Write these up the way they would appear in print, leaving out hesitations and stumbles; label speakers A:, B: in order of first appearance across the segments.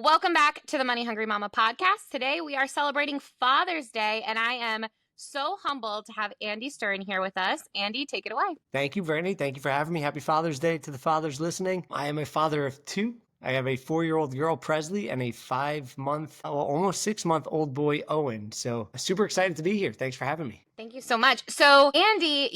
A: Welcome back to the Money Hungry Mama podcast. Today we are celebrating Father's Day, and I am so humbled to have Andy Stern here with us. Andy, take it away.
B: Thank you, Brittany. Thank you for having me. Happy Father's Day to the fathers listening. I am a father of two. I have a 4-year-old girl, Presley, and a 5-month, almost 6-month-old boy, Owen. So super excited to be here. Thanks for having me.
A: Thank you so much. So, Andy,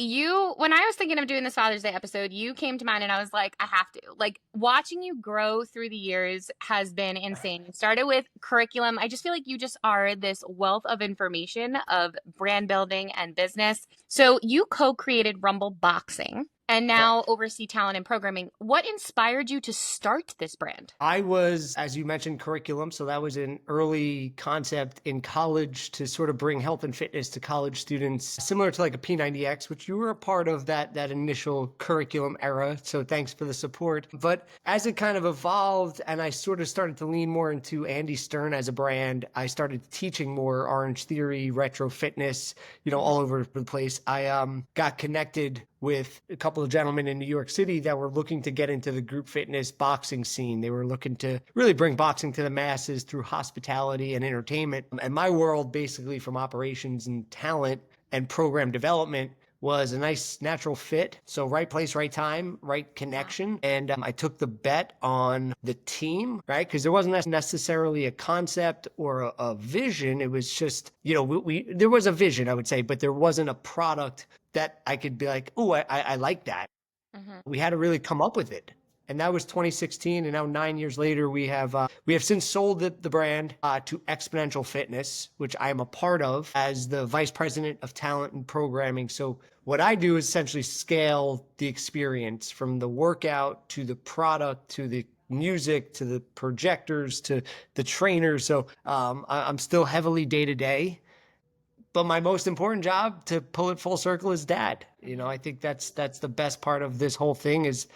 A: when I was thinking of doing this Father's Day episode, you came to mind and I was like, I have to. Like, watching you grow through the years has been insane. You started with curriculum. I just feel like you just are this wealth of information of brand building and business. So, you co-created Rumble Boxing and now oversee talent and programming. What inspired you to start this brand?
B: I was, as you mentioned, curriculum. So that was an early concept in college to sort of bring health and fitness to college students, similar to like a P90X, which you were a part of that initial curriculum era. So thanks for the support. But as it kind of evolved and I sort of started to lean more into Andy Stern as a brand, I started teaching more Orange Theory, retro fitness, all over the place. I got connected with a couple of gentlemen in New York City that were looking to get into the group fitness boxing scene. They were looking to really bring boxing to the masses through hospitality and entertainment. And my world, basically from operations and talent and program development, was a nice natural fit. So right place, right time, right connection. And I took the bet on the team, right? Because there wasn't necessarily a concept or a vision. It was just, there was a vision, I would say, but there wasn't a product that I could be like, oh, I like that. Mm-hmm. We had to really come up with it. And that was 2016. And now 9 years later, we have since sold the brand to Exponential Fitness, which I am a part of as the vice president of talent and programming. So what I do is essentially scale the experience from the workout to the product to the music to the projectors to the trainers. So I'm still heavily day to day. But my most important job, to pull it full circle, is dad. I think that's the best part of this whole thing is,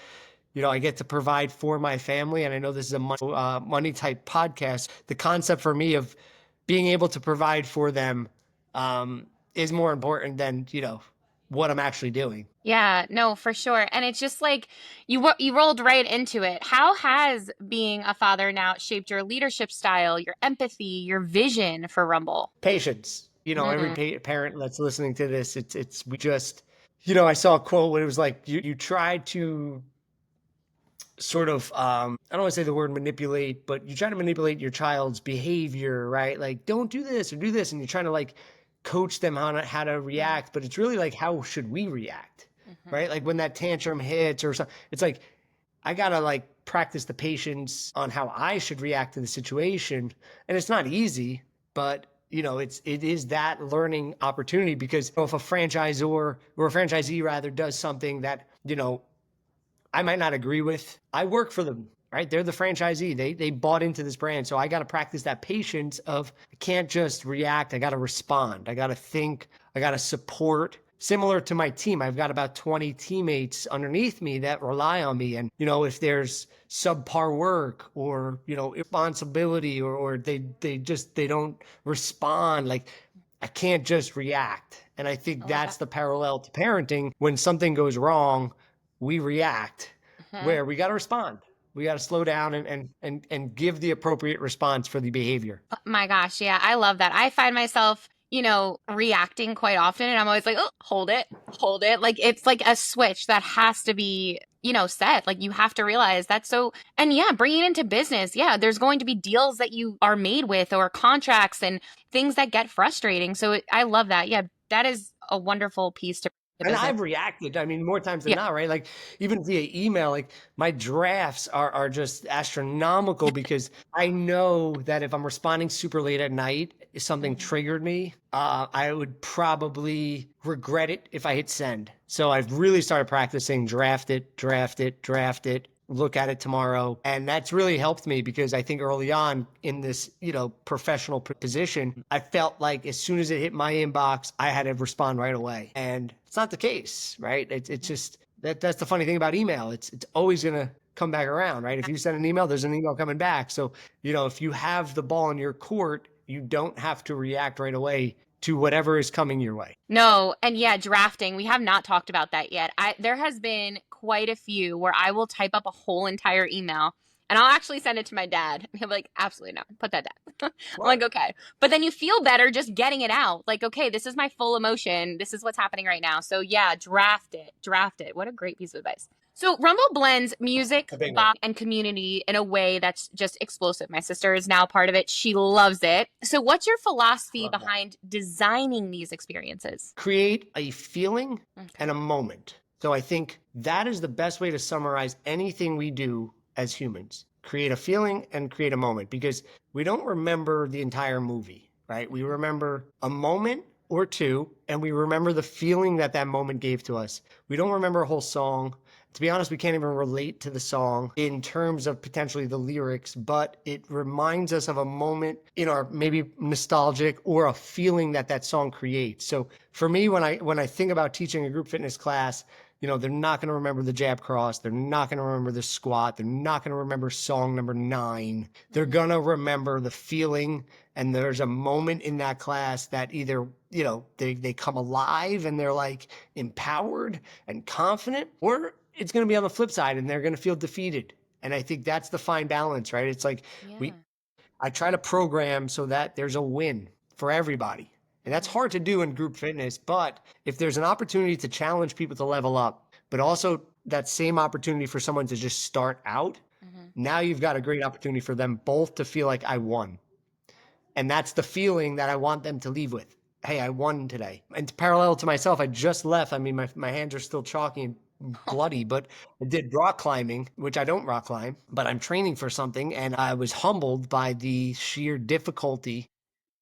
B: I get to provide for my family. And I know this is a money type podcast. The concept for me of being able to provide for them is more important than, what I'm actually doing.
A: Yeah, no, for sure. And it's just like you rolled right into it. How has being a father now shaped your leadership style, your empathy, your vision for Rumble?
B: Patience. Every parent that's listening to this, we just, I saw a quote where it was like, you try to sort of, I don't want to say the word manipulate, but you try to manipulate your child's behavior, right? Like, don't do this or do this. And you're trying to like coach them on how to react, but it's really like, how should we react? Mm-hmm. Right? Like when that tantrum hits or something, it's like, I got to like practice the patience on how I should react to the situation. And it's not easy, but it is that learning opportunity because if a franchisor or a franchisee rather does something that, I might not agree with, I work for them, right? They're the franchisee. They bought into this brand. So I got to practice that patience of I can't just react. I got to respond. I got to think. I got to support. Similar to my team, I've got about 20 teammates underneath me that rely on me. And, if there's subpar work or, responsibility or they don't respond, like I can't just react. And I think that's the parallel to parenting. When something goes wrong, we react where we got to respond. We got to slow down and give the appropriate response for the behavior.
A: Oh my gosh. Yeah. I love that. I find myself, reacting quite often. And I'm always like, oh, hold it. Like it's like a switch that has to be, set. Like you have to realize that's so, and yeah, bringing it into business. Yeah. There's going to be deals that you are made with or contracts and things that get frustrating. So I love that. Yeah. That is a wonderful piece to.
B: And I've reacted, more times than not, right? Like even via email, like my drafts are just astronomical because I know that if I'm responding super late at night, if something triggered me, I would probably regret it if I hit send. So I've really started practicing draft it, look at it tomorrow. And that's really helped me because I think early on in this, professional position, I felt like as soon as it hit my inbox, I had to respond right away. And it's not the case, right? It's just that's the funny thing about email. It's always going to come back around, right? If you send an email, there's an email coming back. So, if you have the ball in your court, you don't have to react right away to whatever is coming your way.
A: No. And yeah, drafting, we have not talked about that yet. There has been quite a few where I will type up a whole entire email And I'll actually send it to my dad. And he'll be like, absolutely not. Put that down. I'm like,
B: What?
A: okay. But then you feel better just getting it out. Like, okay, this is my full emotion. This is what's happening right now. So yeah, draft it. Draft it. What a great piece of advice. So Rumble blends music,
B: A big one.
A: bop, and community in a way that's just explosive. My sister is now part of it. She loves it. So what's your
B: I
A: philosophy
B: love that.
A: behind designing these experiences?
B: Create a feeling
A: Okay.
B: and a moment. So I think that is the best way to summarize anything we do as humans. Create a feeling and create a moment because we don't remember the entire movie, right? We remember a moment or two and we remember the feeling that that moment gave to us. We don't remember a whole song. To be honest, we can't even relate to the song in terms of potentially the lyrics, but it reminds us of a moment in our maybe nostalgic or a feeling that that song creates. So for me, when I think about teaching a group fitness class, they're not going to remember the jab cross. They're not going to remember the squat. They're not going to remember song number 9. They're
A: Mhm.
B: going to remember the feeling. And there's a moment in that class that either, they come alive and they're like empowered and confident, or it's going to be on the flip side and they're going to feel defeated. And I think that's the fine balance, right? It's like
A: Yeah.
B: I try to program so that there's a win for everybody. And that's
A: Mhm.
B: hard to do in group fitness. But if there's an opportunity to challenge people to level up, but also that same opportunity for someone to just start out,
A: Mhm.
B: now you've got a great opportunity for them both to feel like I won. And that's the feeling that I want them to leave with. Hey, I won today. And parallel to myself, I just left. I mean, my hands are still chalky and bloody, but I did rock climbing, which I don't rock climb, but I'm training for something. And I was humbled by the sheer difficulty.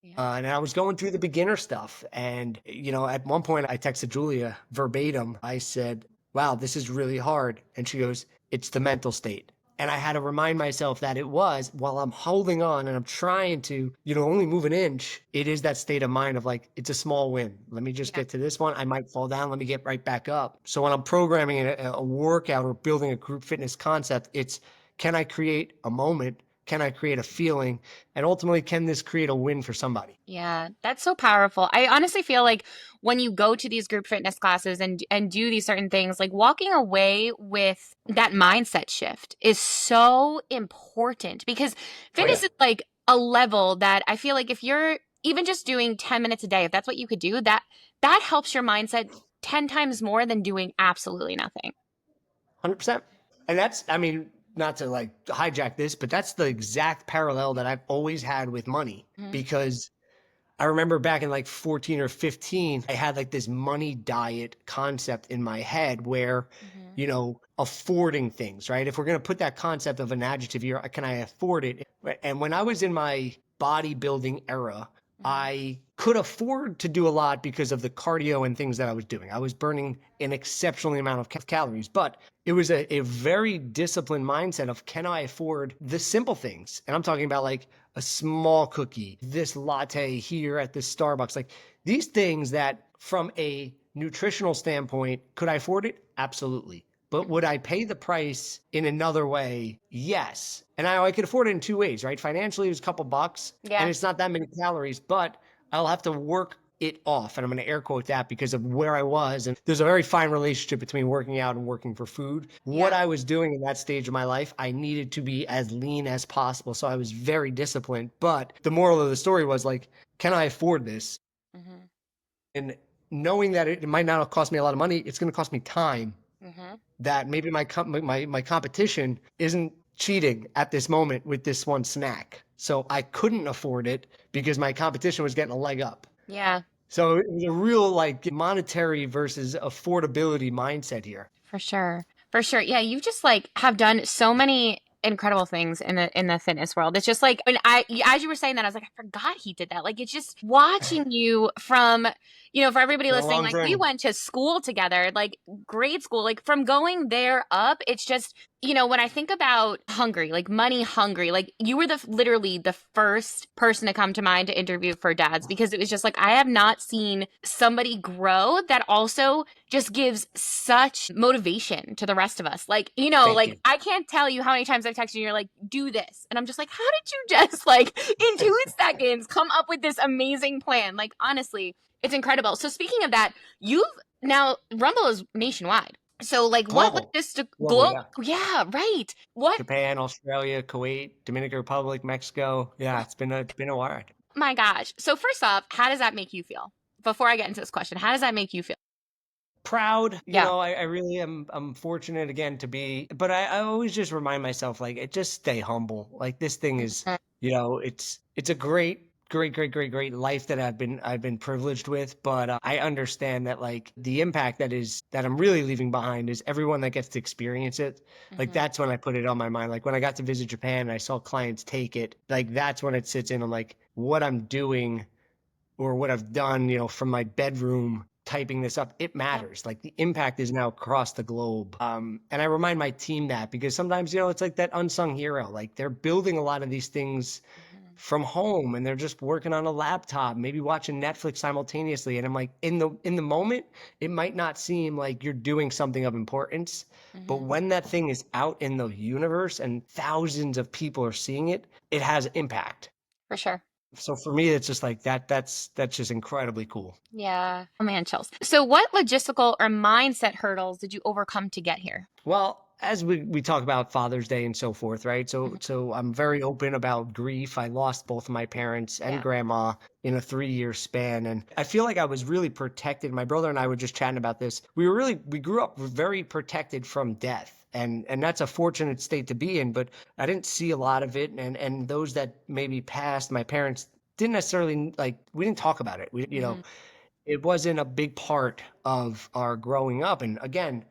A: Yeah.
B: And I was going through the beginner stuff. And, at one point I texted Julia verbatim. I said, wow, this is really hard. And she goes, it's the mental state. And I had to remind myself that it was while I'm holding on and I'm trying to, only move an inch. It is that state of mind of like, it's a small win. Let me just
A: Yeah.
B: get to this one. I might fall down. Let me get right back up. So when I'm programming a workout or building a group fitness concept, it's can I create a moment? Can I create a feeling? And ultimately, can this create a win for somebody?
A: Yeah, that's so powerful. I honestly feel like when you go to these group fitness classes and do these certain things, like walking away with that mindset shift is so important because
B: Oh,
A: fitness
B: yeah.
A: is like a level that I feel like if you're even just doing 10 minutes a day, if that's what you could do, that helps your mindset 10 times more than doing absolutely nothing.
B: 100%. And that's, I mean, not to like hijack this, but that's the exact parallel that I've always had with money
A: Hmm.
B: because I remember back in like 14 or 15, I had like this money diet concept in my head where,
A: Hmm.
B: affording things, right? If we're going to put that concept of an adjective here, can I afford it? Right? And when I was in my bodybuilding era,
A: Hmm.
B: I could afford to do a lot because of the cardio and things that I was doing. I was burning an exceptional amount of calories, but it was a very disciplined mindset of can I afford the simple things? And I'm talking about like a small cookie, this latte here at this Starbucks, like these things that from a nutritional standpoint, could I afford it? Absolutely. But would I pay the price in another way? Yes. And I could afford it in two ways, right? Financially, it was a couple bucks and
A: Yeah.
B: it's not that many calories, but I'll have to work it off. And I'm going to air quote that because of where I was. And there's a very fine relationship between working out and working for food. What
A: Yeah.
B: I was doing in that stage of my life, I needed to be as lean as possible. So I was very disciplined. But the moral of the story was like, can I afford this?
A: Hmm.
B: And knowing that it might not cost me a lot of money, it's going to cost me time
A: Hmm.
B: that maybe my competition isn't cheating at this moment with this one snack. So I couldn't afford it because my competition was getting a leg up.
A: Yeah.
B: So it was a real like monetary versus affordability mindset here.
A: For sure. For sure. Yeah, you just like have done so many incredible things in the fitness world. It's just like when I as you were saying that, I was like, I forgot he did that. Like it's just watching you from, for everybody
B: It's been a
A: listening,
B: long
A: like we
B: journey.
A: went to school together, like grade school, like from going there up, it's just, when I think about hungry, like money hungry, like you were literally the first person to come to mind to interview for dads because it was just like I have not seen somebody grow that also just gives such motivation to the rest of us. Like,
B: Thank
A: like
B: you.
A: I can't tell you how many times I've texted you, you're like, do this. And I'm just like, how did you just like in 2 seconds come up with this amazing plan? Like, honestly, it's incredible. So speaking of that, you've now Rumble is nationwide. So like what
B: Global.
A: logistic
B: Global,
A: global,
B: yeah.
A: yeah, right. What,
B: Japan, Australia, Kuwait, Dominican Republic, Mexico. Yeah,
A: oh
B: it's been a while.
A: my gosh. So first off, how does that make you feel? Before I get into this question, how does that make you feel?
B: Proud,
A: Yeah.
B: I really am. I'm fortunate again to be, but I always just remind myself like it just stay humble. Like this thing is,
A: Mhm,
B: it's a great life that I've been privileged with, but I understand that like the impact that I'm really leaving behind is everyone that gets to experience it. Like
A: mhm,
B: that's when I put it on my mind. Like when I got to visit Japan and I saw clients take it, like that's when it sits in. I'm like, what I'm doing or what I've done, from my bedroom typing this up, it
A: yeah.
B: matters. Like the impact is now across the globe. And I remind my team that because sometimes, it's like that unsung hero. Like they're building a lot of these things
A: Mhm,
B: from home and they're just working on a laptop, maybe watching Netflix simultaneously. And I'm like, in the moment, it might not seem like you're doing something of importance. But
A: mhm,
B: when that thing is out in the universe and thousands of people are seeing it, it has impact.
A: for sure.
B: So for me, it's just like that's just incredibly cool.
A: Yeah. Oh man, chills. So what logistical or mindset hurdles did you overcome to get here?
B: Well, as we talk about Father's Day and so forth, right? So
A: Mhm,
B: so I'm very open about grief. I lost both of my parents and
A: yeah.
B: grandma in a 3-year span, and I feel like I was really protected. My brother and I were just chatting about this. We grew up very protected from death. And that's a fortunate state to be in, but I didn't see a lot of it. And those that maybe passed, my parents didn't necessarily like we didn't talk about it.
A: Mhm,
B: It wasn't a big part of our growing up. And again,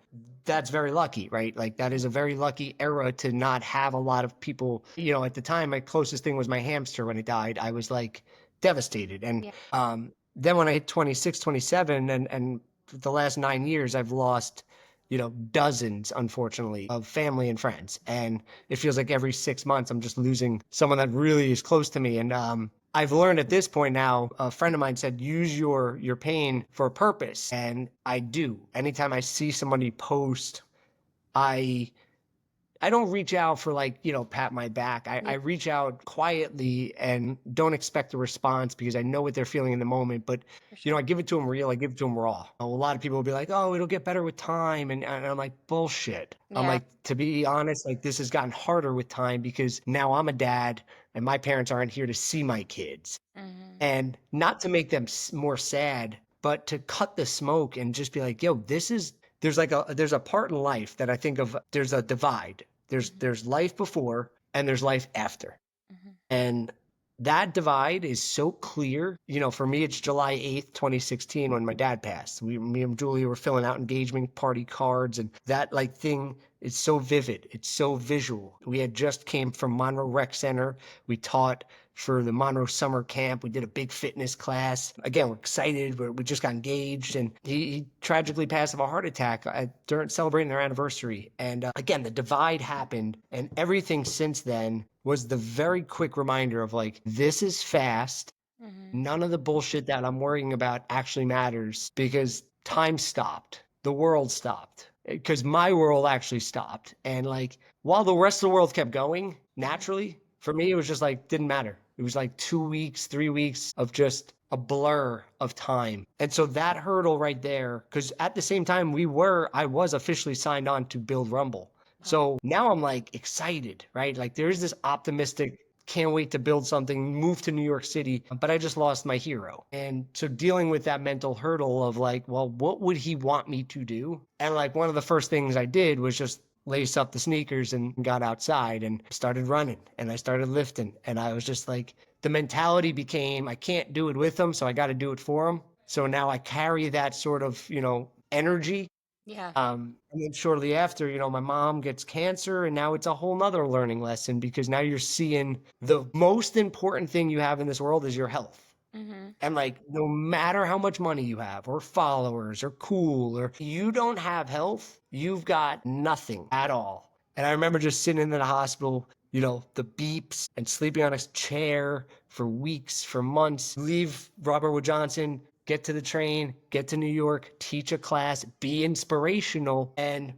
B: that's very lucky, right? Like that is
A: mhm,
B: a very lucky era to not have a lot of people. At the time, my closest thing was my hamster when it died. I was like devastated. And
A: yeah.
B: then when I hit 26, 27, and the last 9 years, I've lost, dozens, unfortunately, of family and friends. And it feels like every 6 months, I'm just losing someone that really is close to me. And I've learned at this point now, a friend of mine said, use your pain for a purpose. And I do. Anytime I see somebody post, I I don't reach out for like, pat my back. I
A: Yeah,
B: reach out quietly and don't expect a response because I know what they're feeling in the moment. But,
A: for sure.
B: I give it to them real. I give it to them raw. A lot of people will be like, oh, it'll get better with time. And I'm like, bullshit. I'm
A: Yeah.
B: like, to be honest, like this has gotten harder with time because now I'm a dad and my parents aren't here to see my kids.
A: Mhm,
B: And not to make them more sad, but to cut the smoke and just be like, yo, there's a part in life that I think of, there's a divide. There's
A: mhm,
B: there's life before and there's life after.
A: mhm,
B: And that divide is so clear. For me, it's July 8th, 2016, when my dad passed. Me and Julie were filling out engagement party cards, and that like thing is so vivid. It's so visual. We had just came from Monroe Rec Center. We taught for the Monroe summer camp. We did a big fitness class. Again, we're excited. We just got engaged, and he tragically passed of a heart attack during celebrating their anniversary. And again, the divide happened, and everything since then was the very quick reminder of like, this is fast.
A: mhm,
B: None of the bullshit that I'm worrying about actually matters because time stopped. The world stopped. Because my world actually stopped. And like, while the rest of the world kept going
A: mhm,
B: naturally, for me, it was just like, didn't matter. It was like 2 weeks, 3 weeks of just a blur of time. And so that hurdle right there, because at the same time, I was officially signed on to build Rumble.
A: wow.
B: So now I'm like excited, right? Like there's this optimistic, can't wait to build something, move to New York City, but I just lost my hero. And so dealing with that mental hurdle of like, well, what would he want me to do? And like one of the first things I did was just lace up the sneakers and got outside and started running and I started lifting. And I was just like, the mentality became, I can't do it with him, so I got to do it for him. So now I carry that sort of, energy.
A: Yeah.
B: And then shortly after, my mom gets cancer, and now it's a whole nother learning lesson because now you're seeing the most important thing you have in this world is your health.
A: Mhm,
B: And like, no matter how much money you have, or followers, or cool, or you don't have health, you've got nothing at all. And I remember just sitting in the hospital, the beeps and sleeping on a chair for weeks, for months, leave Robert Wood Johnson, get to the train, get to New York, teach a class, be inspirational. And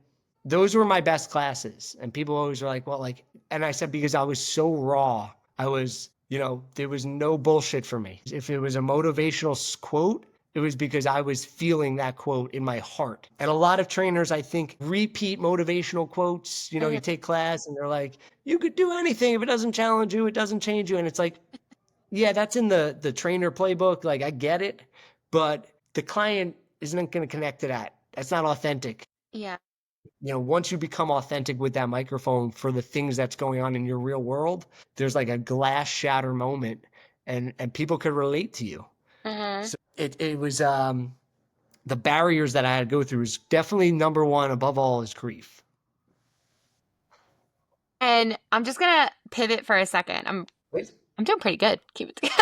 B: those were my best classes. And people always were like, well, like, and I said, because I was so raw, there was no bullshit for me. If it was a motivational quote It was because I was feeling that quote in my heart. And a lot of trainers, I think, repeat motivational quotes. You know, you
A: Mhm.
B: take class and they're like, you could do anything. If it doesn't challenge you, it doesn't change you. And it's like, yeah, that's in the trainer playbook. Like, I get it, but the client isn't going to connect to that. That's not authentic.
A: Yeah.
B: You know, once you become authentic with that microphone for the things that's going on in your real world, there's like a glass shatter moment, and people could relate to you.
A: Hmm.
B: So it was the barriers that I had to go through is definitely number one above all is grief.
A: And I'm just gonna pivot for a second.
B: Wait.
A: I'm doing pretty good. Keep it together.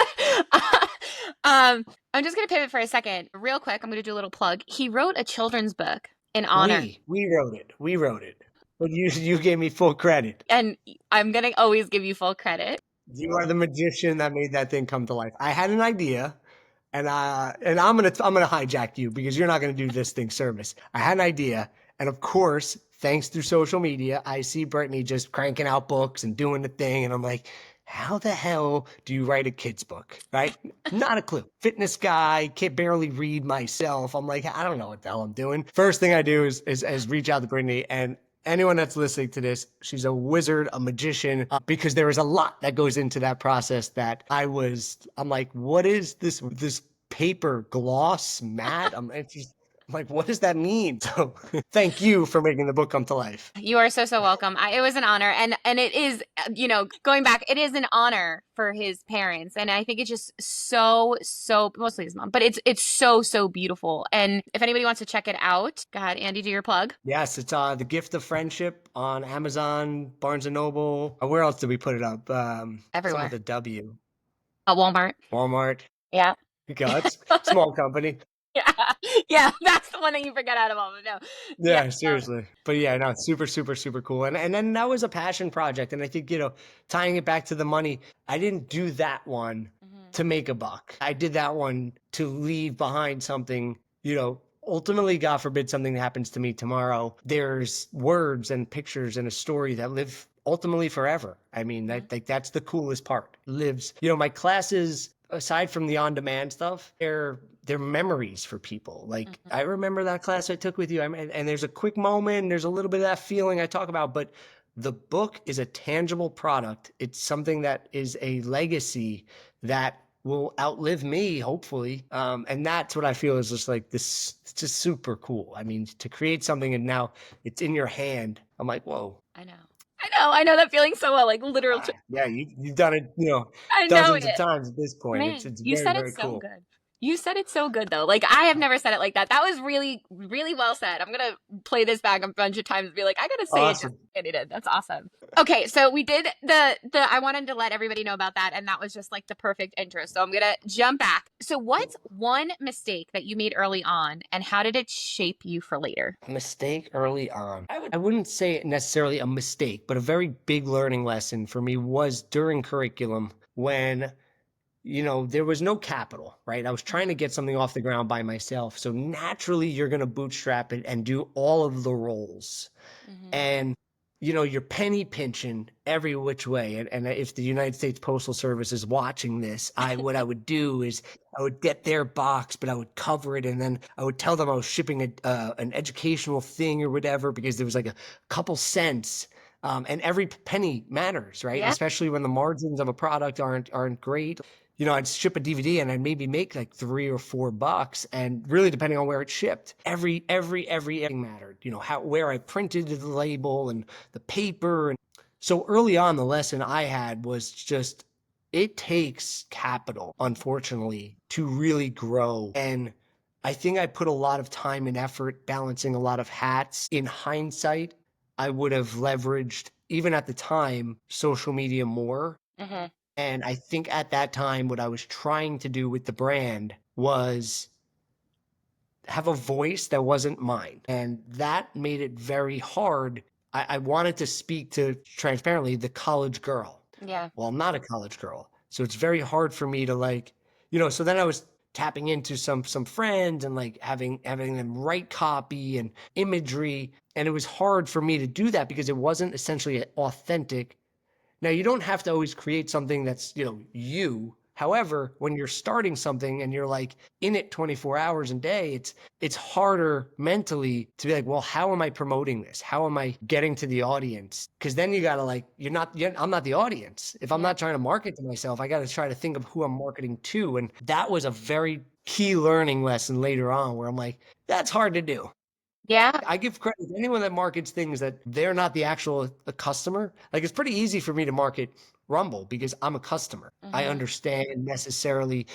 A: I'm just gonna pivot for a second, real quick. I'm gonna do a little plug. He wrote a children's book in honor,
B: We wrote it. We wrote it. But you gave me full credit.
A: and I'm gonna always give you full credit.
B: You are the magician that made that thing come to life. I had an idea, and I'm gonna hijack you because you're not gonna do this thing service. I had an idea, and of course, thanks through social media, I see Brittany just cranking out books and doing the thing, and I'm like, how the hell do you write a kid's book? Right? Not a clue. Fitness guy, can't barely read myself. I'm like, I don't know what the hell I'm doing. First thing I do is reach out to Brittany, and anyone that's listening to this, she's a wizard, a magician, because there is a lot that goes into that process that I'm like, what is this paper gloss matte? I'm like, what does that mean? So thank you for making the book come to life.
A: You are so welcome. It was an honor, and it is, going back, it is an honor for his parents, and I think it's just so mostly his mom, but it's so beautiful. And if anybody wants to check it out, go ahead, Andy, do your plug.
B: Yes, it's The Gift of Friendship on Amazon, Barnes and Noble. Where else did we put it up? Some with
A: Everywhere.
B: a W.
A: Walmart.
B: Walmart.
A: Yeah.
B: God, small company.
A: Yeah. Yeah, that's the one that you forget out of all. But no. Yeah.
B: Yeah, seriously. But yeah, no, it's super cool. And then that was a passion project. And I think, tying it back to the money, I didn't do that one
A: Mhm.
B: to make a buck. I did that one to leave behind something, ultimately, God forbid something happens to me tomorrow. There's words and pictures and a story that live ultimately forever. I mean,
A: Mhm.
B: that's the coolest part. Lives. My classes, aside from the on-demand stuff, they're memories for people. Like,
A: Mhm.
B: I remember that class I took with you. I mean, and there's a quick moment, and there's a little bit of that feeling I talk about, but the book is a tangible product. It's something that is a legacy that will outlive me, hopefully. And that's what I feel is just like this. It's just super cool. I mean, to create something and now it's in your hand. I'm like, whoa.
A: I know. I know that feeling so well, like literal.
B: Yeah, you've done it,
A: I know
B: dozens
A: it.
B: of times at this point. It's
A: Man,
B: it's
A: you
B: very,
A: said it
B: very
A: so
B: cool.
A: good. You said it so good though. Like I have never said it like that. That was really well said. I'm gonna play this back a bunch of times and be like, I gotta say it just
B: Awesome.
A: like Andy did. That's awesome. Okay, so we did the I wanted to let everybody know about that, and that was just like the perfect intro. So I'm gonna jump back. So what's one mistake that you made early on, and how did it shape you for later?
B: Mistake early on. I wouldn't say it necessarily a mistake, but a very big learning lesson for me was during curriculum when there was no capital, right? I was trying to
A: Mhm.
B: get something off the ground by myself. So naturally, you're going to bootstrap it and do all of the roles.
A: Mhm.
B: And you're penny pinching every which way. And if the United States Postal Service is watching this, what I would do is I would get their box, but I would cover it, and then I would tell them I was shipping an educational thing or whatever because there was like a couple cents. And every penny matters, right?
A: Yeah.
B: Especially when the margins of a product aren't great. I'd ship a DVD and I'd maybe make like $3 or $4, and really depending on where it shipped, everything mattered. Where I printed the label and the paper, and so early on, the lesson I had was just it takes capital, unfortunately, to really grow. And I think I put a lot of time and effort balancing a lot of hats. In hindsight, I would have leveraged, even at the time, social media more.
A: Mhm.
B: And I think at that time, what I was trying to do with the brand was have a voice that wasn't mine. And that made it very hard. I wanted to speak to, transparently, the college girl.
A: Yeah.
B: Well, I'm not a college girl. So it's very hard for me to so then I was tapping into some friends and like having them write copy and imagery. And it was hard for me to do that because it wasn't essentially authentic. Now, you don't have to always create something that's, you. However, when you're starting something and you're like in it 24 hours a day, it's harder mentally to be like, well, how am I promoting this? How am I getting to the audience? Because then you got to like, I'm not the audience. If I'm
A: Yeah.
B: not trying to market to myself, I got to try to think of who I'm marketing to. And that was a very key learning lesson later on where I'm like, that's hard to do.
A: Yeah.
B: I give credit to anyone that markets things that they're not the actual customer. Like it's pretty easy for me to market Rumble because I'm a customer. I
A: Hmm.
B: understand necessarily,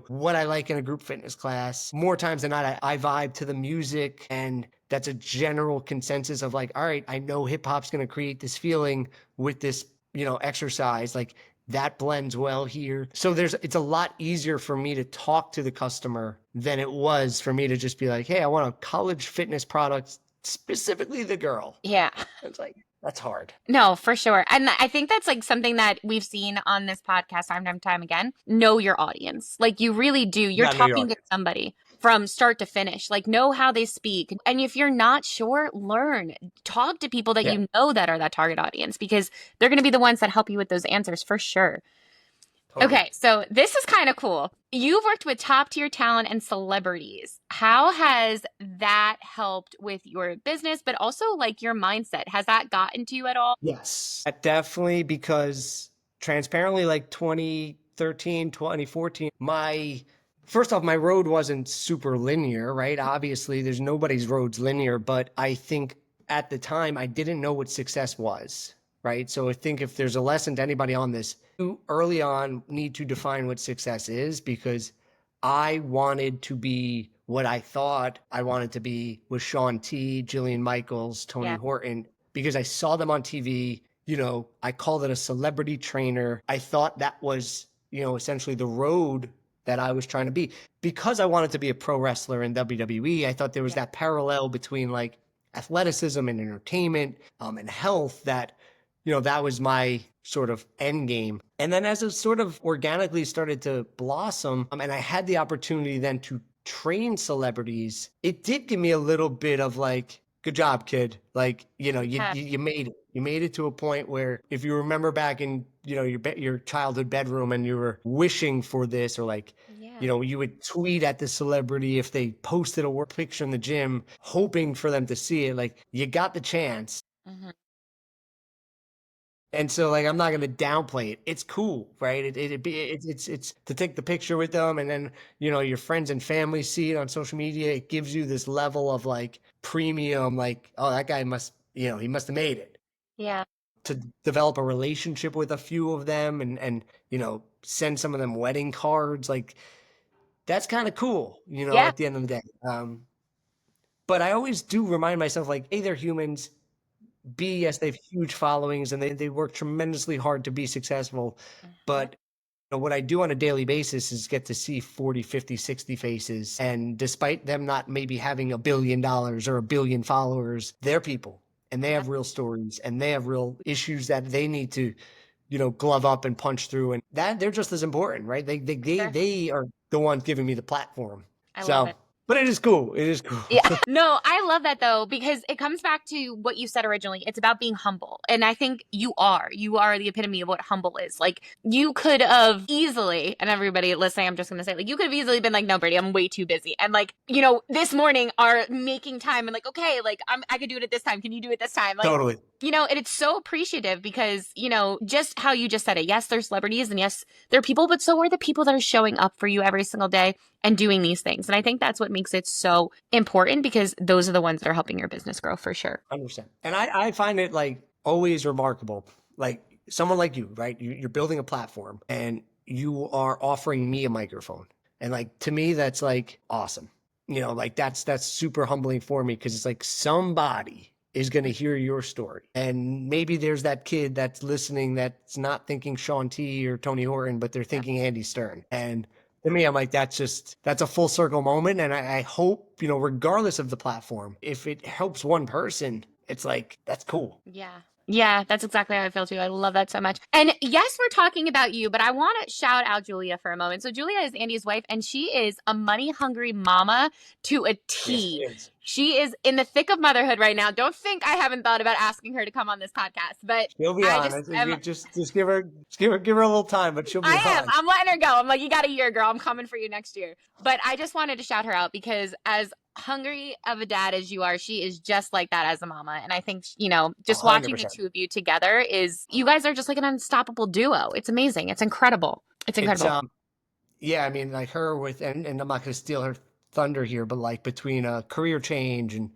B: what I like in a group fitness class. More times than not, I vibe to the music, and that's a general consensus of like, all right, I know hip hop's going to create this feeling with this, exercise. Like that blends well here. So it's a lot easier for me to talk to the customer than it was for me to just be like, hey, I want a college fitness product, specifically the girl.
A: Yeah.
B: It's like, that's hard.
A: No, for sure. And I think that's like something that we've seen on this podcast time again. Know your audience. Like you really do.
B: You
A: You're
B: gotta know your
A: talking to
B: audience.
A: somebody from start to finish. Like know how they speak. And if you're not sure, learn. Talk to people that
B: Yeah,
A: you know that are that target audience because they're going to be the ones that help you with those answers for sure.
B: totally.
A: Okay, so this is kind of cool. You've worked with top tier talent and celebrities. How has that helped with your business, but also like your mindset? Has that gotten to you at all?
B: Yes, definitely, because transparently, like 2013, 2014, first off, my road wasn't super linear, right? Obviously, there's nobody's road's linear, but I think at the time I didn't know what success was, right? So I think if there's a lesson to anybody on this, you early on need to define what success is, because I wanted to be what I thought I wanted to be with Sean T, Jillian Michaels, Tony
A: Yeah,
B: Horton, because I saw them on TV. I called it a celebrity trainer. I thought that was, essentially the road that I was trying to be. Because I wanted to be a pro wrestler in WWE, I thought there was
A: yeah,
B: that parallel between like athleticism and entertainment, and health, that that was my sort of end game. And then as it sort of organically started to blossom, and I had the opportunity then to train celebrities, it did give me a little bit of like, good job, kid. Like,
A: yeah,
B: you made it. You made it to a point where if you remember back in, your childhood bedroom and you were wishing for this, or like,
A: yeah.
B: you would tweet at the celebrity if they posted a work picture in the gym, hoping for them to see it. Like, you got the chance.
A: Hmm.
B: And so, like, I'm not going to downplay it. It's cool, right? It's to take the picture with them, and then your friends and family see it on social media. It gives you this level of like premium, like, oh, that guy must, he must have made it.
A: Yeah,
B: To develop a relationship with a few of them, and send some of them wedding cards, like that's kind of cool,
A: yeah,
B: at the end of the day. But I always do remind myself, like, A, they're humans. B, yes, they have huge followings and they work tremendously hard to be successful.
A: uh-huh.
B: But what I do on a daily basis is get to see 40, 50, 60 faces. And despite them not maybe having $1 billion or a billion followers, they're people, and they
A: Yeah,
B: have real stories, and they have real issues that they need to, glove up and punch through. And that they're just as important, right? They, they,
A: for
B: they,
A: sure.
B: they are the ones giving me the platform.
A: I love
B: So,
A: it.
B: but it is cool. It is cool.
A: Yeah. No, I love that though, because it comes back to what you said originally. It's about being humble. And I think you are. You are the epitome of what humble is. Like, you could have easily, and everybody listening, I'm just going to say, like, you could have easily been like, no, Brady, I'm way too busy. And like, this morning are making time and like, okay, like, I could do it at this time. Can you do it this time? Like,
B: Totally.
A: and it's so appreciative because, just how you just said it. Yes, there's celebrities and yes, they're people, but so are the people that are showing up for you every single day and doing these things. And I think that's what makes it so important because those are the ones that are helping your business grow for sure.
B: 100%. And I find it like always remarkable. Like someone like you, right? You're building a platform and you are offering me a microphone. And like to me, that's like awesome. Like that's super humbling for me, because it's like somebody is going to hear your story. And maybe there's that kid that's listening that's not thinking Sean T or Tony Horton, but they're
A: Yeah.
B: thinking Andy Stern. And to me, I'm like, that's a full circle moment. And I hope, regardless of the platform, if it helps one person, it's like, that's cool.
A: Yeah. Yeah, that's exactly how I feel too. I love that so much. And yes, we're talking about you, but I want to shout out Julia for a moment. So Julia is Andy's wife, and she is a money hungry mama to a
B: Yes,
A: T.
B: it is.
A: She is in the thick of motherhood right now. Don't think I haven't thought about asking her to come on this podcast, but
B: She'll be
A: I
B: on.
A: just am.
B: Just give her a little time, but she'll be
A: I am.
B: on.
A: I'm letting her go. I'm like, you got a year, girl. I'm coming for you next year. But I just wanted to shout her out because as hungry of a dad as you are, she is just like that as a mama. And I think, just watching the
B: 100%.
A: two of you together is you guys are just like an unstoppable duo. It's amazing. It's incredible. It's
B: It's
A: incredible.
B: Yeah, I mean, like her with, and I'm not going to steal her thunder here, but like between a career change and,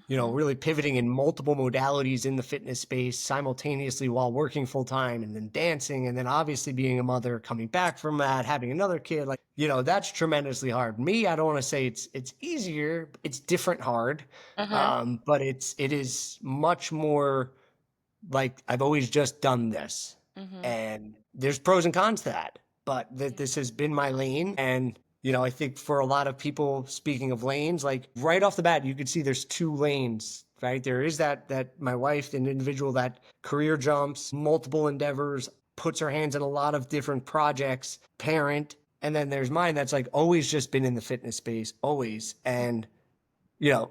A: Mhm.
B: really pivoting in multiple modalities in the fitness space simultaneously while working full time and then dancing and then obviously being a mother, coming back from that, having another kid, like, that's tremendously hard. Me, I don't want to say it's easier, it's different hard.
A: Mhm.
B: But it is much more like I've always just done this.
A: Mhm.
B: And there's pros and cons to that. But this has been my lane. And, I think for a lot of people, speaking of lanes, like right off the bat, you could see there's two lanes, right? There is that my wife, an individual that career jumps, multiple endeavors, puts her hands in a lot of different projects, parent. And then there's mine that's like always just been in the fitness space, always. And, you know,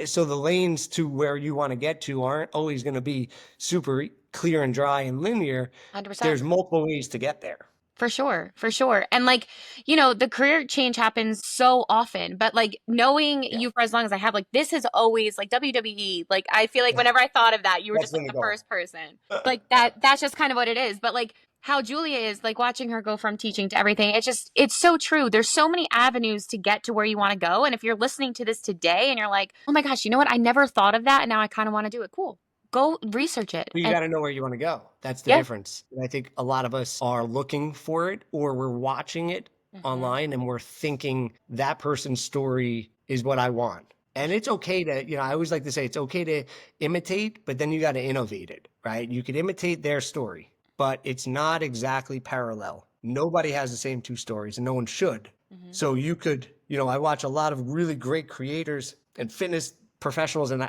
B: so the lanes to where you want to get to aren't always going to be super clear and dry and linear.
A: 100%.
B: There's multiple ways to get there.
A: For sure, for sure. And like, the career change happens so often, but like knowing
B: Yeah,
A: you for as long as I have, like this is always like WWE. Like I feel like whenever I thought of that, you were
B: that's
A: just like
B: been the
A: the
B: goal.
A: first person. Like that's just kind of what it is. But like how Julia is, like watching her go from teaching to everything, it's so true. There's so many avenues to get to where you want to go. And if you're listening to this today and you're like, oh my gosh, you know what? I never thought of that. And now I kind of want to do it. Cool. Go research it.
B: But you
A: And
B: got to know where you want to go. That's the
A: yeah.
B: difference. And I think a lot of us are looking for it or we're watching it
A: Hmm.
B: online and we're thinking that person's story is what I want.
A: For
B: And
A: sure.
B: it's okay to, I always like to say it's okay to imitate, but then you got to innovate it, right? You could imitate their story, but it's not exactly parallel. Nobody has the same two stories and no one should.
A: Hmm.
B: So you could, I watch a lot of really great creators and fitness professionals and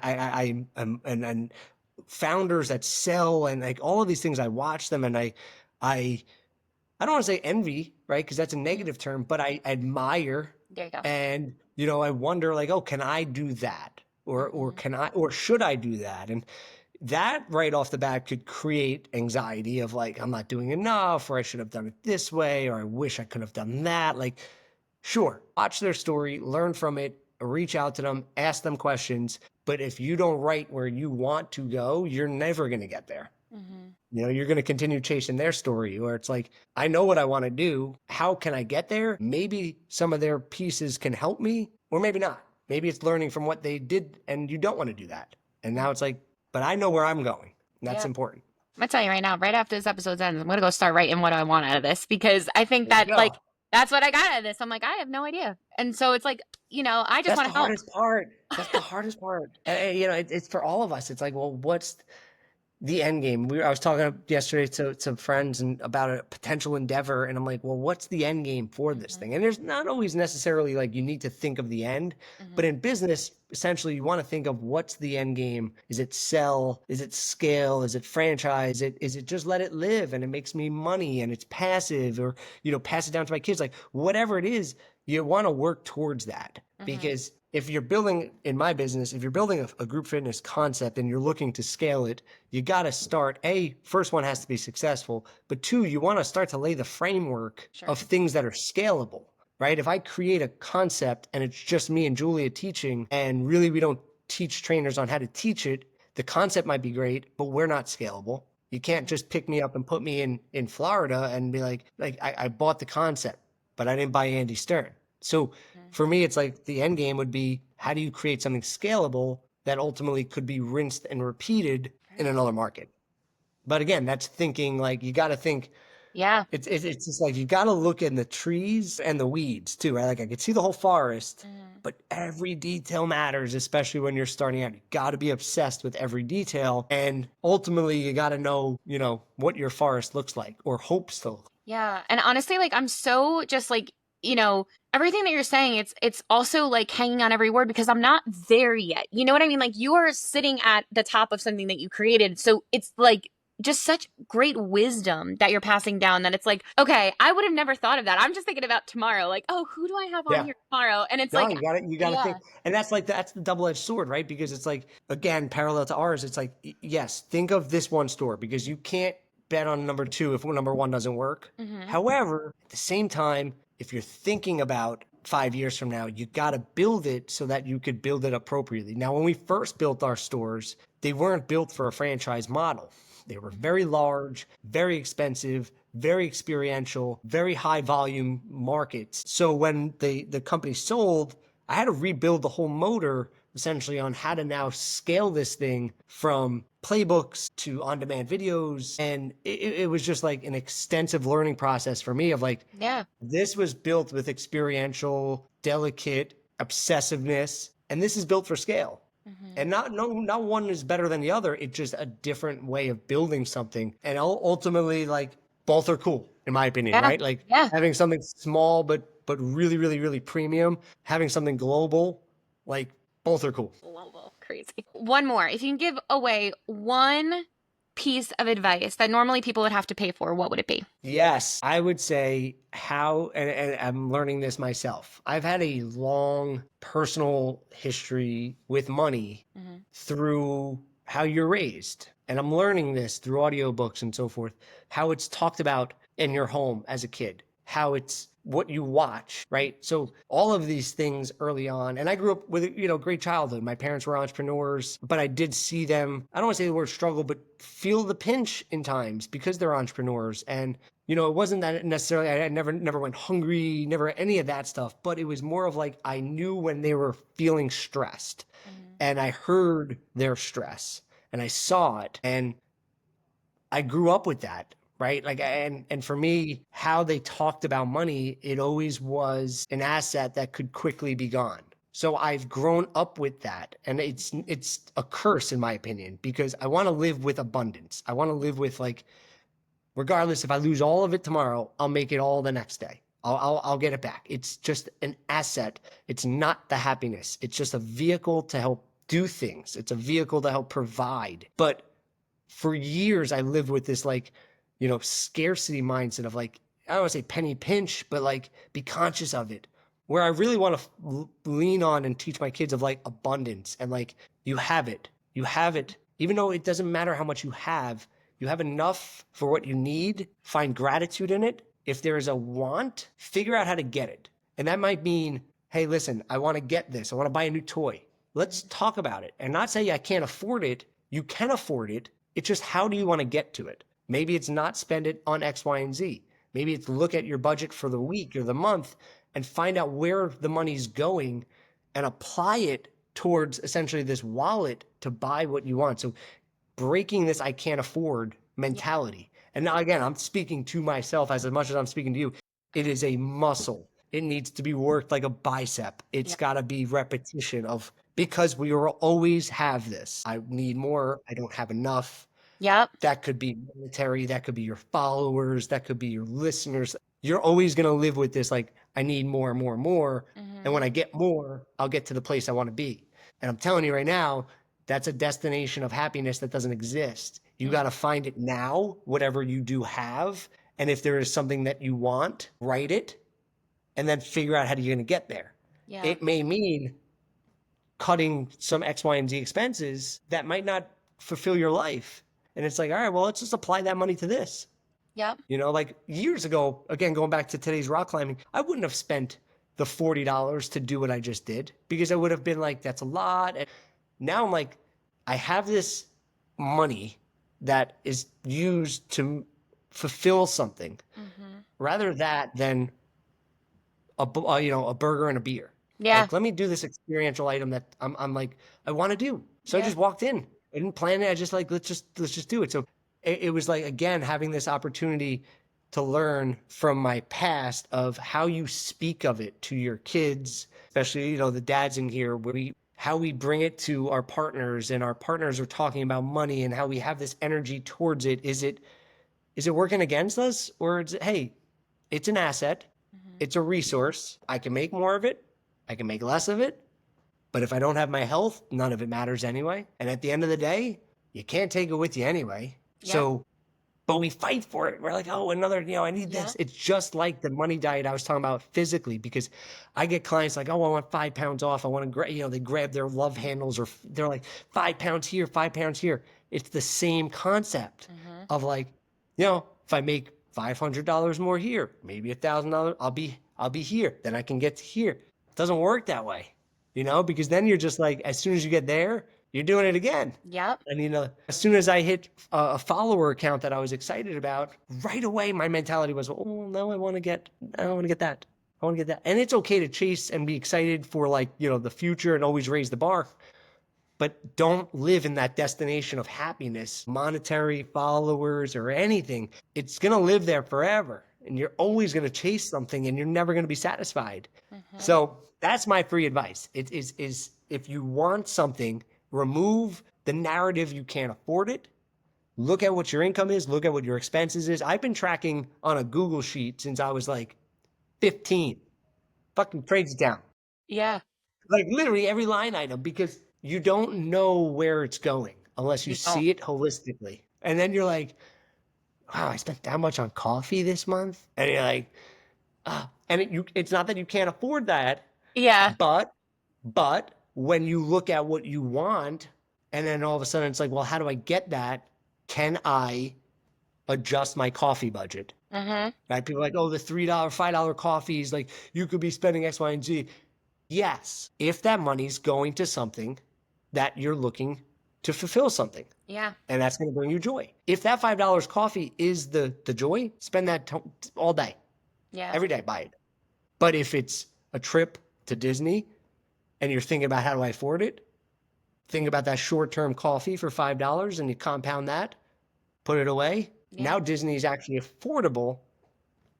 B: and founders that sell and like all of these things. I watch them and I I don't want to say envy, right? Because that's a
A: Hmm.
B: negative term, but I admire
A: There you go.
B: and I wonder like, oh, can I do that? Or
A: Hmm.
B: can I or should I do that? And that right off the bat could create anxiety of like, I'm not doing enough, or I should have done it this way, or I wish I could have done that. Like, sure, watch their story, learn from it, reach out to them, ask them questions. But if you don't write where you want to go, you're never going to get there.
A: Hmm.
B: You're going to continue chasing their story where it's like, I know what I want to do. How can I get there? Maybe some of their pieces can help me, or maybe not. Maybe it's learning from what they did and you don't want to do that. And now it's like, but I know where I'm going. And that's
A: Yeah.
B: important.
A: I'm gonna tell you right now, right after this episode's ends, I'm gonna go start writing what I want out of this because I think
B: There you
A: that like
B: go.
A: that's what I got out of this. I'm like, I have no idea. And so it's like, I just
B: That's
A: want
B: the
A: to help.
B: hardest part. That's the hardest part. And, it's for all of us. It's like, well, what's the end game? I was talking yesterday to some friends and about a potential endeavor, and I'm like, well, what's the end game for this
A: Hmm.
B: thing? And there's not always necessarily like you need to think of the end, but
A: Hmm.
B: in business, essentially, you want to think of what's the end game. Is it sell? Is it scale? Is it franchise? Is it just let it live and it makes me money and it's passive, or pass it down to my kids? Like whatever it is, you want to work towards that
A: Hmm.
B: because if you're building in my business, if you're building a group fitness concept and you're looking to scale it, you got to start. First one has to be successful, but two, you want to start to lay the framework
A: Sure.
B: of things that are scalable, right? If I create a concept and it's just me and Julia teaching, and really we don't teach trainers on how to teach it, the concept might be great, but we're not scalable. You can't
A: Hmm.
B: just pick me up and put me in Florida and be like I bought the concept, but I didn't buy Andy Stern. So
A: Hmm.
B: for me, it's like the end game would be how do you create something scalable that ultimately could be rinsed and repeated in
A: Right.
B: another market? But again, that's thinking like you got to think.
A: Yeah.
B: It's just like you got to look in the trees and the weeds too, right? Like I could see the whole forest,
A: Hmm.
B: but every detail matters, especially when you're starting out. You got to be obsessed with every detail, and ultimately, you got to know, what your forest looks like or hopes to look.
A: Yeah. And honestly, like I'm so just like everything that you're saying, it's also like hanging on every word because I'm not there yet. You know what I mean? Like you are sitting at the top of something that you created. So it's like just such great wisdom that you're passing down that it's like, okay, I would have never thought of that. I'm just thinking about tomorrow. Like, oh, who do I have on
B: Yeah.
A: here tomorrow? And it's
B: No,
A: like,
B: you gotta
A: yeah.
B: think, and that's the double edged sword, right? Because it's like again, parallel to ours. It's like yes, think of this one store because you can't bet on number two if number one doesn't work.
A: Hmm.
B: However, at the same time, if you're thinking about 5 years from now, you got to build it so that you could build it appropriately. Now, when we first built our stores, they weren't built for a franchise model. They were very large, very expensive, very experiential, very high volume markets. So when the company sold, I had to rebuild the whole motor essentially on how to now scale this thing from playbooks to on-demand videos. And it was just like an extensive learning process for me of like,
A: Yeah.
B: this was built with experiential, delicate obsessiveness, and this is built for scale.
A: Hmm.
B: And not one is better than the other. It's just a different way of building something. And ultimately, like both are cool, in my opinion,
A: Yeah.
B: right? Like
A: Yeah.
B: having something small but really, really, really premium, having something global, like both are cool.
A: Global. Crazy. One more. If you can give away one piece of advice that normally people would have to pay for, what would it be?
B: Yes, I would say and I'm learning this myself. I've had a long personal history with money
A: Hmm.
B: through how you're raised. And I'm learning this through audiobooks and so forth, how it's talked about in your home as a kid, how it's what you watch, right? So all of these things early on, and I grew up with, great childhood. My parents were entrepreneurs, but I did see them, I don't want to say the word struggle, but feel the pinch in times because they're entrepreneurs. And it wasn't that necessarily, I never went hungry, never any of that stuff, but it was more of like, I knew when they were feeling stressed
A: Hmm.
B: and I heard their stress and I saw it and I grew up with that, right? Like and for me, how they talked about money, it always was an asset that could quickly be gone. So I've grown up with that and it's a curse in my opinion because I want to live with abundance. I want to live with like regardless if I lose all of it tomorrow, I'll make it all the next day. I'll get it back. It's just an asset. It's not the happiness. It's just a vehicle to help do things. It's a vehicle to help provide. But for years I lived with this like, scarcity mindset of like, I don't want to say penny pinch, but like be conscious of it. Where I really want to lean on and teach my kids of like abundance and like you have it. You have it. Even though it doesn't matter how much you have enough for what you need. Find gratitude in it. If there is a want, figure out how to get it. And that might mean, hey, listen, I want to get this. I want to buy a new toy. Let's talk about it and not say I can't afford it. You can afford it. It's just how do you want to get to it? Maybe it's not spend it on X, Y, and Z. Maybe it's look at your budget for the week or the month and find out where the money's going and apply it towards essentially this wallet to buy what you want. So breaking this I can't afford
A: Yeah.
B: mentality. And now again, I'm speaking to myself as much as I'm speaking to you. It is a muscle. It needs to be worked like a bicep. It's
A: Yeah.
B: got to be repetition of because we will always have this. I need more. I don't have enough.
A: Yep.
B: That could be military. That could be your followers. That could be your listeners. You're always going to live with this like, I need more and more and more. And when
A: Hmm.
B: I get more, I'll get to the place I want to be. And I'm telling you right now, that's a destination of happiness that doesn't exist. You got to find it now, whatever you do have. And if there is something that you want, write it and then figure out how you're going to get there.
A: Yeah.
B: It may mean cutting some X, Y, and Z expenses that might not fulfill your life. And it's like, all right, well, let's just apply that money to this.
A: Yep.
B: Like years ago, again, going back to today's rock climbing, I wouldn't have spent the $40 to do what I just did because I would have been like, that's a lot. And now I'm like, I have this money that is used to fulfill something
A: Hmm.
B: rather that than a burger and a beer.
A: Yeah.
B: Like, let me do this experiential item that I'm like, I want to do. So I
A: Yeah.
B: just walked in. I didn't plan it. I just like, let's just do it. So it was like, again, having this opportunity to learn from my past of how you speak of it to your kids, especially, the dads in here, how we bring it to our partners and our partners are talking about money and how we have this energy towards it. Is it working against us or is it, hey, it's an asset. It's a resource. I can make more of it. I can make less of it. But if I don't have my health, none of it matters anyway. And at the end of the day, you can't take it with you anyway.
A: Yep.
B: So, but we fight for it. We're like, oh, another, I need
A: Yep.
B: this. It's just like the money diet I was talking about physically, because I get clients like, oh, I want 5 pounds off. I want to, they grab their love handles, or they're like 5 pounds here, 5 pounds here. It's the same concept
A: Mm-hmm.
B: of like, if I make $500 more here, maybe $1,000, I'll be here. Then I can get to here. It doesn't work that way, because then you're just like, as soon as you get there, you're doing it again.
A: Yep.
B: And as soon as I hit a follower account that I was excited about, right away my mentality was, oh no, I want to get that. I want to get that. And it's okay to chase and be excited for the future and always raise the bar. But don't live in that destination of happiness, monetary, followers, or anything. It's going to live there forever. And you're always going to chase something and you're never going to be satisfied.
A: Mm-hmm.
B: So that's my free advice. It is if you want something, remove the narrative you can't afford it. Look at what your income is. Look at what your expenses is. I've been tracking on a Google sheet since I was like 15. Fucking trades down.
A: Yeah.
B: Like literally every line item, because you don't know where it's going unless you
A: You don't.
B: see it holistically. And then you're like, wow, I spent that much on coffee this month. And you're like, ah. And it's not that you can't afford that,
A: Yeah.
B: but when you look at what you want, and then all of a sudden it's like, well, how do I get that? Can I adjust my coffee budget?
A: Mm-hmm.
B: Right? People are like, oh, the $3, $5 coffees, like you could be spending X, Y, and Z. Yes, if that money's going to something that you're looking to fulfill something,
A: Yeah.
B: and that's going to bring you joy. If that $5 coffee is the joy, spend that all day,
A: Yeah.
B: every day, buy it. But if it's a trip to Disney and you're thinking about how do I afford it, think about that short-term coffee for $5 and you compound that, put it away.
A: Yeah.
B: Now Disney is actually affordable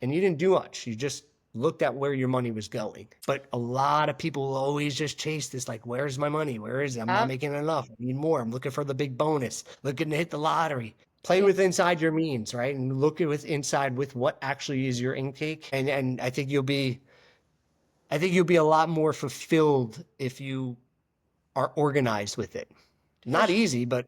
B: and you didn't do much. You just looked at where your money was going. But a lot of people will always just chase this, like, where's my money? Where is it? I'm not
A: Yep.
B: making enough. I need more. I'm looking for the big bonus, looking to hit the lottery. Play
A: Yeah.
B: with inside your means, right? And look at inside with what actually is your intake. And I think you'll be a lot more fulfilled if you are organized with it.
A: For
B: Not
A: sure.
B: easy, but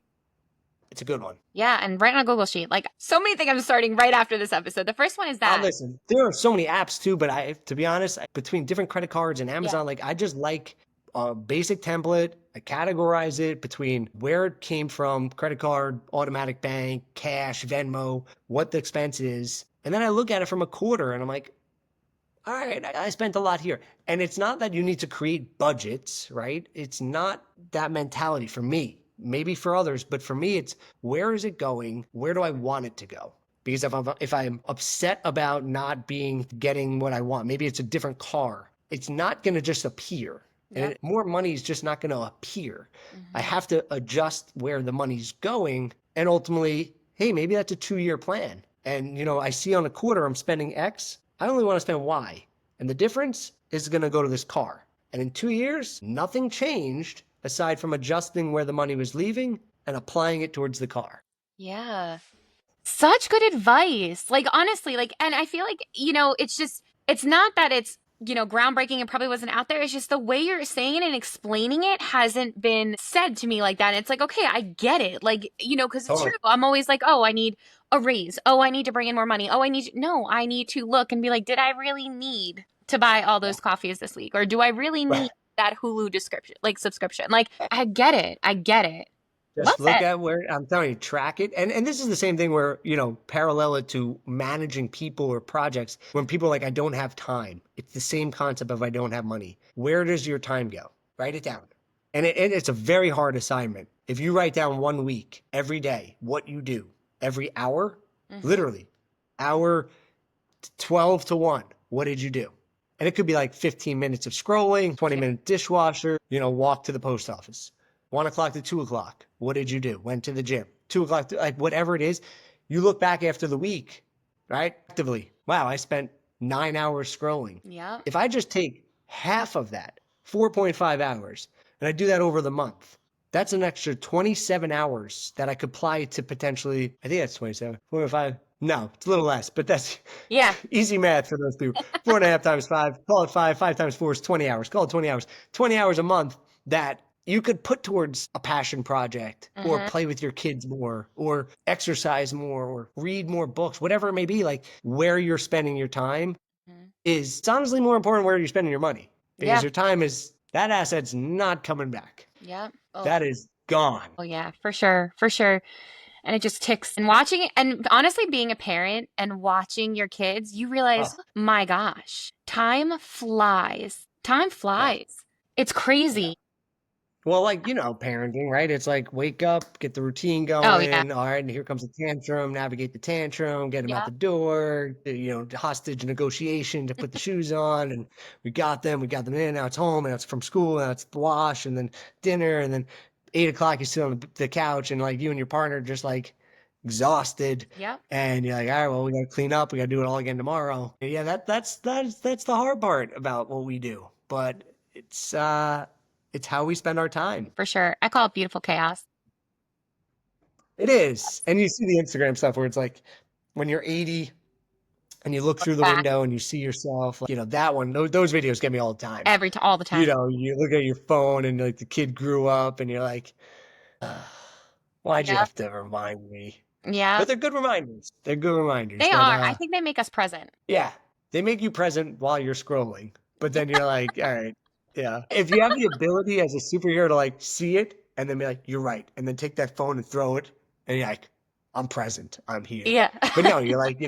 B: it's a good one.
A: Yeah, and write on a Google sheet. Like so many things I'm starting right after this episode. The first one is that.
B: Listen, there are so many apps too, but to be honest, between different credit cards and
A: Yeah.
B: Amazon, like I just like a basic template. I categorize it between where it came from, credit card, automatic bank, cash, Venmo, what the expense is. And then I look at it from a quarter and I'm like, all right, I spent a lot here. And it's not that you need to create budgets, right? It's not that mentality for me. Maybe for others, but for me, it's where is it going? Where do I want it to go? Because if I'm upset about not getting what I want, maybe it's a different car. It's not going to just appear,
A: Yep.
B: and more money is just not going to appear. I
A: Mm-hmm.
B: have to adjust where the money's going, and ultimately, hey, maybe that's a 2-year plan. And I see on a quarter I'm spending X. I only want to spend Y, and the difference is going to go to this car. And in 2 years, nothing changed aside from adjusting where the money was leaving and applying it towards the car.
A: Yeah. Such good advice. Like honestly, like and I feel like, it's not that it's, groundbreaking and probably wasn't out there. It's just the way you're saying it and explaining it hasn't been said to me like that. And it's like, okay, I get it. Like, because it's true.
B: Totally.
A: I'm always like, oh, I need a raise. Oh, I need to bring in more money. Oh, no, I need to look and be like, did I really need to buy all those coffees this week? Or do I really need
B: Right.
A: that Hulu subscription? Like, I get it. I get it. Well
B: Just look
A: said.
B: at where I'm telling you, track it. And this is the same thing where, parallel it to managing people or projects. When people are like, I don't have time. It's the same concept of I don't have money. Where does your time go? Write it down. And it's a very hard assignment. If you write down 1 week, every day, what you do, every hour,
A: Mm-hmm.
B: literally, hour 12 to 1, what did you do? And it could be like 15 minutes of scrolling, 20-minute dishwasher, walk to the post office. 1 o'clock to 2 o'clock. What did you do? Went to the gym. 2 o'clock, like whatever it is. You look back after the week, right? Actively, wow, I spent 9 hours scrolling.
A: Yeah.
B: If I just take half of that, 4.5 hours, and I do that over the month, that's an extra 27 hours that I could apply to potentially, I think that's 27, 4 or 5, No, it's a little less, but that's
A: Yeah.
B: easy math for those people. 4.5 times five, call it five. 5 times 4 is 20 hours. Call it 20 hours. 20 hours a month that you could put towards a passion project or
A: Hmm.
B: play with your kids more or exercise more or read more books, whatever it may be. Like where you're spending your time is it's honestly more important where you're spending your money because
A: Yeah.
B: your time is that asset's not coming back.
A: Yeah. Oh,
B: That is gone.
A: oh yeah, for sure. For sure. And it just ticks. And watching it, and honestly, being a parent and watching your kids, you realize,
B: Oh,
A: my gosh, time flies. Time
B: yeah.
A: flies. It's
B: Yeah.
A: crazy.
B: Well, like, parenting, right? It's like wake up, get the routine
A: Oh, yeah.
B: going. All right, and here comes the tantrum, navigate the tantrum, get them out
A: Yeah.
B: the door, hostage negotiation to put the shoes on. And we got them in. Now it's home, and it's from school, now it's the wash, and then dinner, and then 8 o'clock, you sit on the couch, and like you and your partner just like exhausted.
A: Yep.
B: And you're like, all right, well, we got to clean up. We got to do it all again tomorrow. Yeah, that's the hard part about what we do. But it's how we spend our time.
A: For sure. I call it beautiful chaos.
B: It is. And you see the Instagram stuff where it's like when you're 80 and you look
A: Look
B: through the
A: back
B: window and you see yourself, like, that one, those videos get me all the time.
A: every time, all the time.
B: You look at your phone and like the kid grew up and you're like, why'd you
A: Yep.
B: have to remind me? But
A: Yep.
B: they're good reminders. They're good reminders
A: They
B: that,
A: are. I think they make us present.
B: yeah, they make you present while you're scrolling. But then you're like, all right, yeah. If you have the ability as a superhero to like see it and then be like, you're right, and then take that phone and throw it, and you're like, I'm present, I'm here.
A: Yeah.
B: But no, you're like,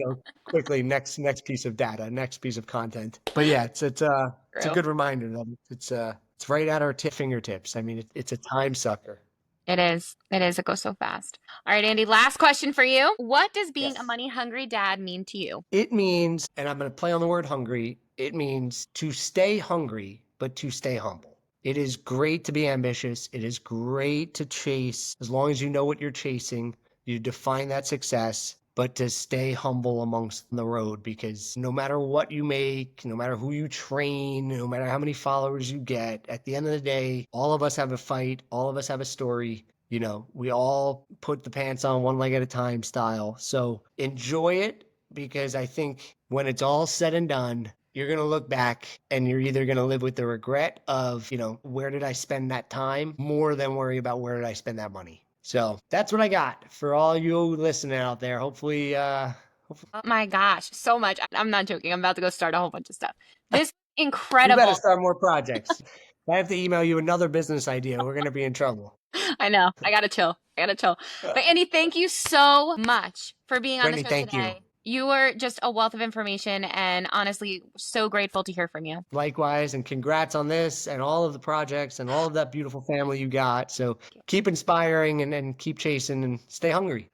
B: quickly next piece of data, next piece of content. But yeah, it's a
A: True.
B: good reminder that it's right at our fingertips. I mean, it's a time sucker.
A: It is. It is. It goes so fast. All right, Andy, last question for you. What does being a
B: Yes.
A: money hungry dad mean to you?
B: It means, and I'm going to play on the word hungry, it means to stay hungry, but to stay humble. It is great to be ambitious. It is great to chase as long as you know what you're chasing. You define that success, but to stay humble amongst the road because no matter what you make, no matter who you train, no matter how many followers you get, at the end of the day, all of us have a fight, all of us have a story. We all put the pants on one leg at a time style. So enjoy it because I think when it's all said and done, you're going to look back and you're either going to live with the regret of, where did I spend that time more than worry about where did I spend that money. So that's what I got for all you listening out there. Hopefully,
A: Oh my gosh, so much. I'm not joking. I'm about to go start a whole bunch of stuff. This is
B: you better
A: incredible.
B: start more projects. If I have to email you another business idea, we're going to be in trouble.
A: I know. I gotta chill. I gotta chill. But Andy, thank you so much for being on the
B: Brittany,
A: show
B: thank you.
A: today. You were just a wealth of information and honestly so grateful to hear from you.
B: Likewise, and congrats on this and all of the projects and all of that beautiful family you got. So keep inspiring and keep chasing and stay hungry.